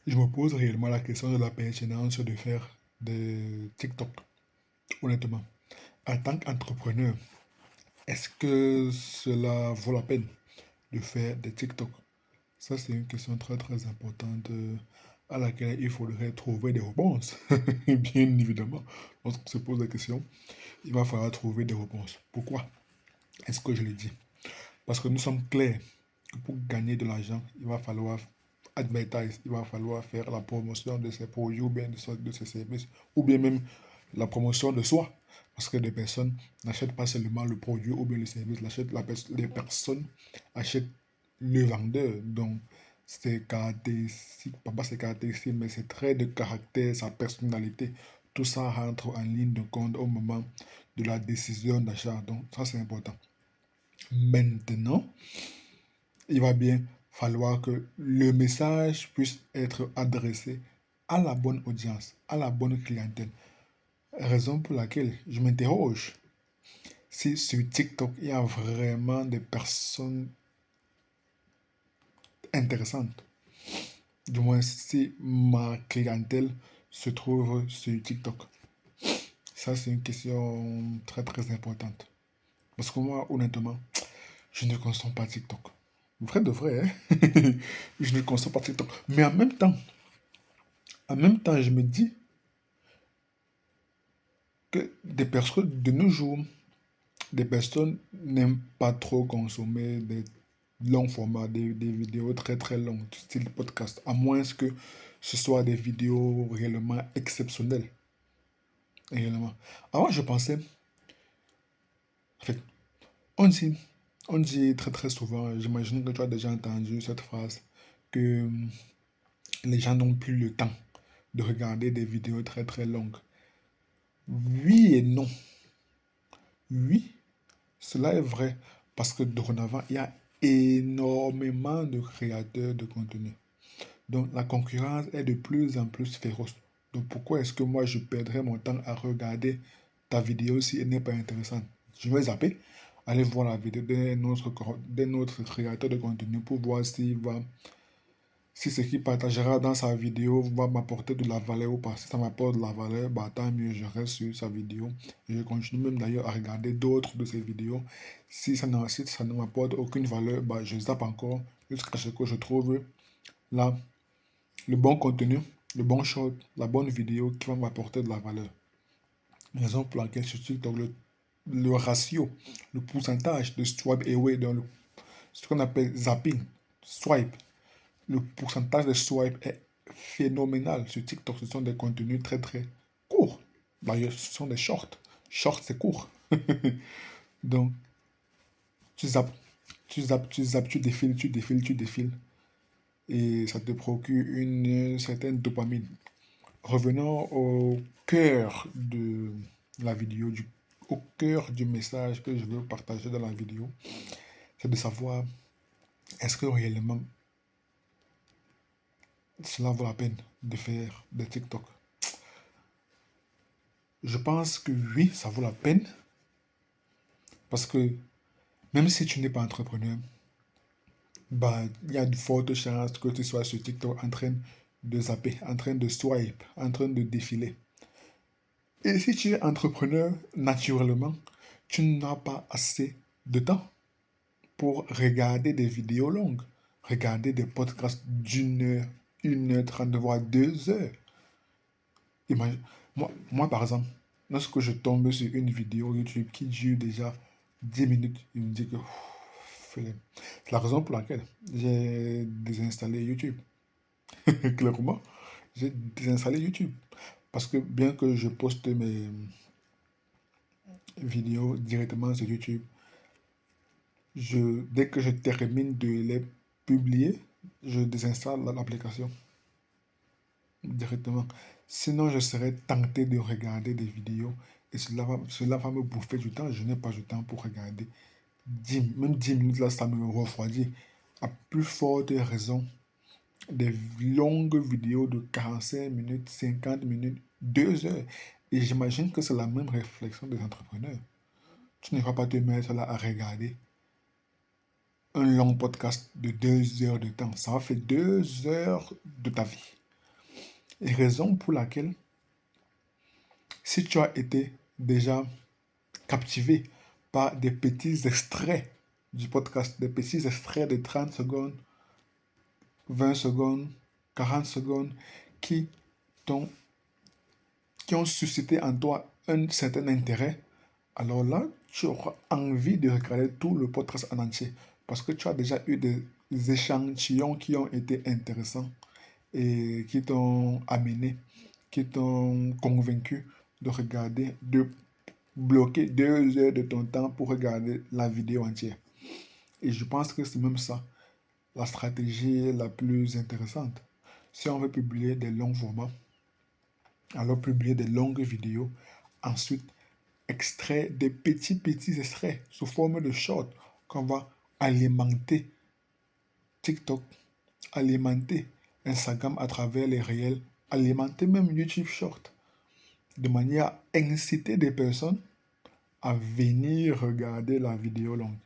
Je me pose réellement la question de la pertinence de faire des TikTok, honnêtement. En tant qu'entrepreneur, est-ce que cela vaut la peine de faire des TikTok? Ça, c'est une question très très importante à laquelle il faudrait trouver des réponses. Bien évidemment, lorsqu'on se pose la question, il va falloir trouver des réponses. Pourquoi est-ce que je le dis? Parce que nous sommes clairs que pour gagner de l'argent, il va falloir advertise, il va falloir faire la promotion de ses produits ou bien de ses services, ou bien même la promotion de soi. Parce que les personnes n'achètent pas seulement le produit ou bien le service, les personnes achètent le vendeur. Donc, ses caractéristiques, pas ses caractéristiques, mais ses traits de caractère, sa personnalité, tout ça rentre en ligne de compte au moment de la décision d'achat. Donc, ça, c'est important. Maintenant, il va bien falloir que le message puisse être adressé à la bonne audience, à la bonne clientèle. Raison pour laquelle je m'interroge si sur TikTok, il y a vraiment des personnes intéressantes. Du moins, si ma clientèle se trouve sur TikTok. Ça, c'est une question très très importante. Parce que moi, honnêtement, je ne consomme pas TikTok. Vrai de vrai, hein? Je ne consomme pas TikTok. Mais en même temps, je me dis que des personnes de nos jours, des personnes n'aiment pas trop consommer des longs formats, des vidéos très très longues, du style podcast, à moins que ce soit des vidéos réellement exceptionnelles. Réellement. Avant, je pensais, en fait, on dit, on dit très très souvent, j'imagine que tu as déjà entendu cette phrase, que les gens n'ont plus le temps de regarder des vidéos très très longues. Oui et non. Oui, cela est vrai parce que dorénavant, il y a énormément de créateurs de contenu. Donc la concurrence est de plus en plus féroce. Donc pourquoi est-ce que moi je perdrais mon temps à regarder ta vidéo si elle n'est pas intéressante? Je vais zapper, aller voir la vidéo d'un autre créateur de contenu pour voir si ce qu'il partagera dans sa vidéo va m'apporter de la valeur ou pas. Si ça m'apporte de la valeur, bah, tant mieux, je reste sur sa vidéo. Et je continue même d'ailleurs à regarder d'autres de ses vidéos. Si ça ne m'apporte aucune valeur, bah, je zappe encore jusqu'à ce que je trouve là le bon contenu, le bon short, la bonne vidéo qui va m'apporter de la valeur. Raison pour laquelle sur TikTok, le ratio, le pourcentage de swipe away dans ce qu'on appelle zapping, swipe, le pourcentage de swipe est phénoménal sur TikTok. Ce sont des contenus très très courts. D'ailleurs, ce sont des shorts. Short, c'est court. Donc, tu zappes, tu zappes, tu zappes, tu défiles, tu défiles, tu défiles. Et ça te procure une certaine dopamine. Revenons au cœur de la vidéo, au cœur du message que je veux partager dans la vidéo. C'est de savoir, est-ce que réellement cela vaut la peine de faire des TikTok? Je pense que oui, ça vaut la peine parce que même si tu n'es pas entrepreneur, bah, il y a de fortes chances que tu sois sur TikTok en train de zapper, en train de swipe, en train de défiler. Et si tu es entrepreneur, naturellement, tu n'as pas assez de temps pour regarder des vidéos longues, regarder des podcasts d'une heure, 1h30, voire 2 heures. Imagine, moi, par exemple, lorsque je tombe sur une vidéo YouTube qui dure déjà 10 minutes, il me dit que flemme. C'est la raison pour laquelle j'ai désinstallé YouTube. Clairement, j'ai désinstallé YouTube. Parce que bien que je poste mes vidéos directement sur YouTube, dès que je termine de les publier, je désinstalle l'application directement. Sinon, je serais tenté de regarder des vidéos et cela va me bouffer du temps. Je n'ai pas du temps pour regarder même 10 minutes là, ça me refroidit. À plus forte raison, des longues vidéos de 45 minutes, 50 minutes, 2 heures. Et j'imagine que c'est la même réflexion des entrepreneurs. Tu ne vas pas te mettre là à regarder un long podcast de 2 heures de temps. Ça va faire 2 heures de ta vie. Et raison pour laquelle, si tu as été déjà captivé par des petits extraits du podcast, des petits extraits de 30 secondes, 20 secondes, 40 secondes, qui t'ont, qui ont suscité en toi un certain intérêt, alors là, tu auras envie de regarder tout le podcast en entier parce que tu as déjà eu des échantillons qui ont été intéressants et qui t'ont amené, qui t'ont convaincu de regarder, de bloquer 2 heures de ton temps pour regarder la vidéo entière. Et je pense que c'est même ça, la stratégie la plus intéressante. Si on veut publier des longs formats, alors publier des longues vidéos, ensuite extraire des petits extraits sous forme de short qu'on va alimenter TikTok, alimenter Instagram à travers les réels, alimenter même YouTube Short, de manière à inciter des personnes à venir regarder la vidéo longue.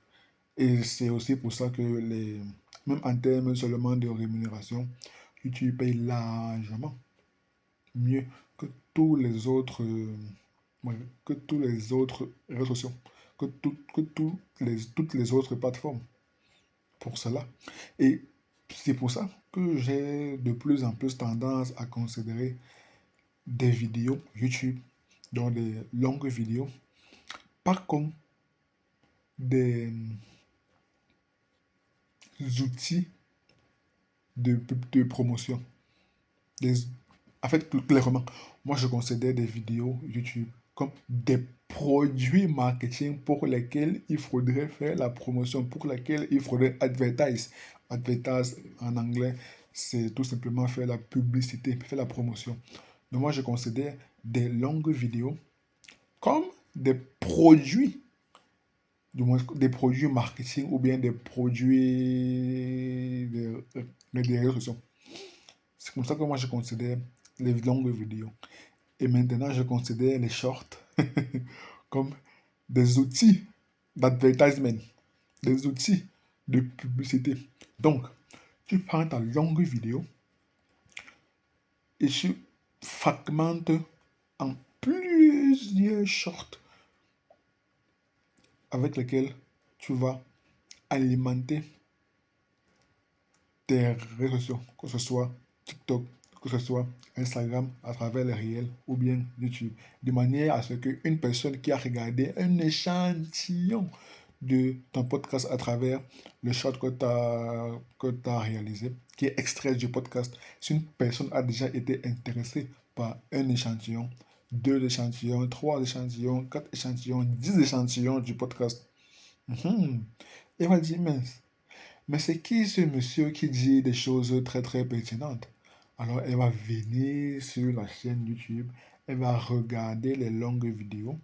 Et c'est aussi pour ça que même en termes seulement de rémunération, YouTube paye largement mieux que tous les autres, ouais, que tous les autres réseaux sociaux, toutes les autres plateformes pour cela. Et c'est pour ça que j'ai de plus en plus tendance à considérer des vidéos YouTube, dans des longues vidéos, pas comme des outils de promotion. Des, En fait, plus clairement, moi je considère des vidéos YouTube comme des produits marketing pour lesquels il faudrait faire la promotion, pour lesquels il faudrait advertise. Advertise en anglais, c'est tout simplement faire la publicité, faire la promotion. Donc moi je considère des longues vidéos comme des produits, du moins des produits marketing ou bien des produits des réseaux sociaux. C'est comme ça que moi je considère les longues vidéos. Et maintenant, je considère les shorts comme des outils d'advertisement, des outils de publicité. Donc, tu prends ta longue vidéo et tu fragmentes en plusieurs shorts avec lesquels tu vas alimenter tes réseaux sociaux, que ce soit TikTok, que ce soit Instagram à travers les réels ou bien YouTube, de manière à ce qu'une personne qui a regardé un échantillon de ton podcast à travers le short que tu as réalisé, qui est extrait du podcast, si une personne a déjà été intéressée par un échantillon, 2 échantillons, 3 échantillons, 4 échantillons, 10 échantillons du podcast, elle va dire, mais c'est qui ce monsieur qui dit des choses très très pertinentes? Alors elle va venir sur la chaîne YouTube, elle va regarder les longues vidéos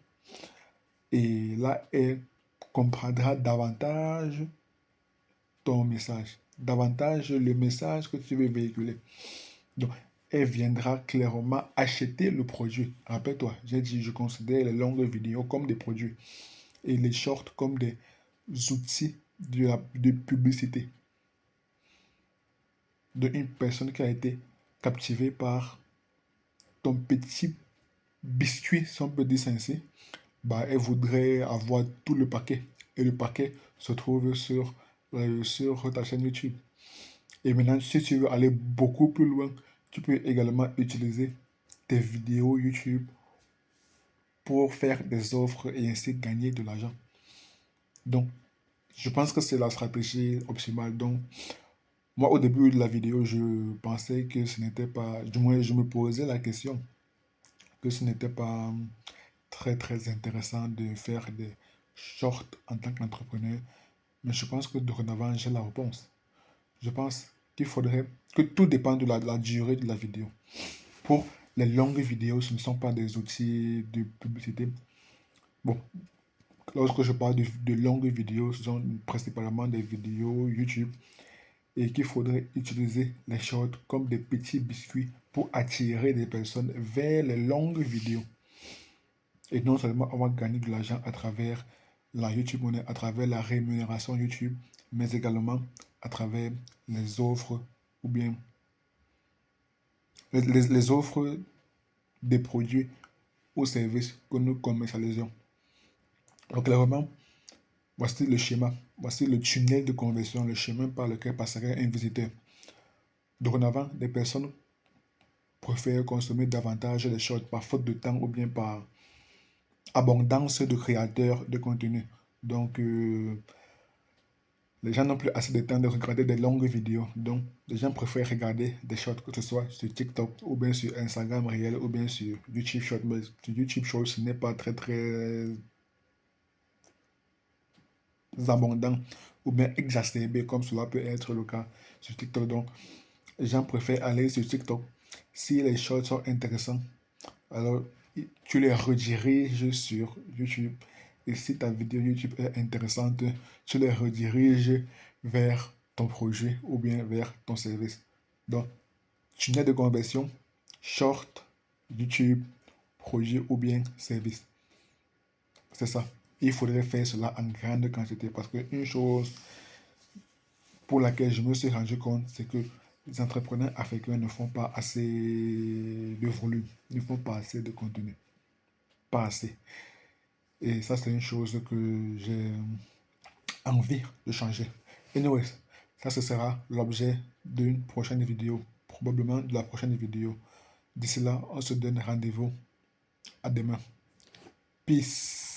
et là elle comprendra davantage ton message, davantage le message que tu veux véhiculer. Donc elle viendra clairement acheter le produit. Rappelle-toi, j'ai dit je considère les longues vidéos comme des produits et les shorts comme des outils de publicité d'une personne qui a été captivée par ton petit biscuit, si on peut dire ça ainsi, bah, elle voudrait avoir tout le paquet. Et le paquet se trouve sur ta chaîne YouTube. Et maintenant, si tu veux aller beaucoup plus loin, tu peux également utiliser tes vidéos YouTube pour faire des offres et ainsi gagner de l'argent. Donc, je pense que c'est la stratégie optimale. Donc, moi, au début de la vidéo, je pensais que ce n'était pas, du moins, je me posais la question que ce n'était pas très très intéressant de faire des shorts en tant qu'entrepreneur. Mais je pense que dorénavant, j'ai la réponse. Je pense qu'il faudrait que tout dépend de la durée de la vidéo. Pour les longues vidéos, ce ne sont pas des outils de publicité. Bon, lorsque je parle de longues vidéos, ce sont principalement des vidéos YouTube et qu'il faudrait utiliser les shorts comme des petits biscuits pour attirer des personnes vers les longues vidéos. Et non seulement on va gagner de l'argent à travers la YouTube Money, à travers la rémunération YouTube, mais également à travers les offres ou bien les offres des produits ou services que nous commercialisons. Donc, clairement, voici le schéma, voici le tunnel de conversion, le chemin par lequel passerait un visiteur. Dorénavant, des personnes préfèrent consommer davantage les shorts par faute de temps ou bien par abondance de créateurs de contenu. Donc, les gens n'ont plus assez de temps de regarder des longues vidéos. Donc, les gens préfèrent regarder des shorts, que ce soit sur TikTok ou bien sur Instagram réel ou bien sur YouTube Short. Mais sur YouTube Short, ce n'est pas très abondant ou bien exacerbé comme cela peut être le cas sur TikTok. Donc, les gens préfèrent aller sur TikTok. Si les shorts sont intéressants, alors tu les rediriges sur YouTube. Et si ta vidéo YouTube est intéressante, tu les rediriges vers ton projet ou bien vers ton service. Donc, tunnel de conversion, short, YouTube, projet ou bien service. C'est ça. Il faudrait faire cela en grande quantité parce qu'une chose pour laquelle je me suis rendu compte, c'est que les entrepreneurs africains ne font pas assez de volume, ne font pas assez de contenu. Pas assez. Et ça, c'est une chose que j'ai envie de changer. Anyways, ça, ce sera l'objet d'une prochaine vidéo, probablement de la prochaine vidéo. D'ici là, on se donne rendez-vous à demain. Peace.